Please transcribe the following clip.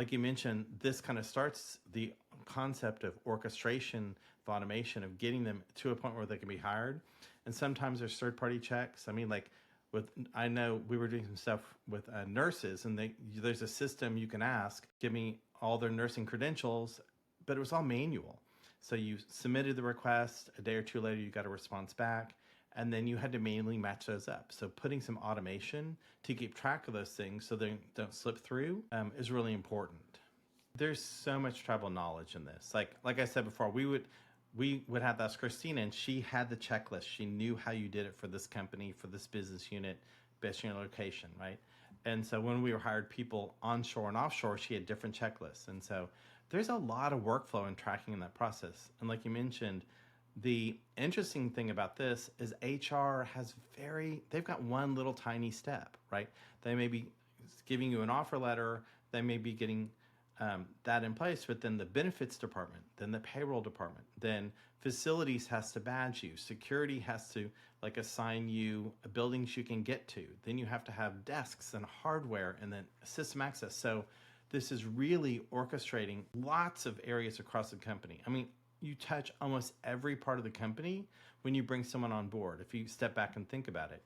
Like you mentioned, this kind of starts the concept of orchestration, of automation, of getting them to a point where they can be hired. And sometimes there's third-party checks. I mean, like I know we were doing some stuff with nurses, and there's a system you can ask, give me all their nursing credentials, but it was all manual. So you submitted the request, a day or two later, you got a response back, and then you had to manually match those up. So putting some automation to keep track of those things so they don't slip through is really important. There's so much tribal knowledge in this. Like I said before, we would have to ask Christina, and she had the checklist. She knew how you did it for this company, for this business unit, based on your location, right? And so when we were hired people onshore and offshore, she had different checklists. And so there's a lot of workflow and tracking in that process. And like you mentioned, the interesting thing about this is HR has they've got one little tiny step, right? They may be giving you an offer letter, they may be getting that in place, but then the benefits department, then the payroll department, then facilities has to badge you, security has to like assign you buildings you can get to, then you have to have desks and hardware and then system access. So this is really orchestrating lots of areas across the company. I mean, you touch almost every part of the company when you bring someone on board, if you step back and think about it.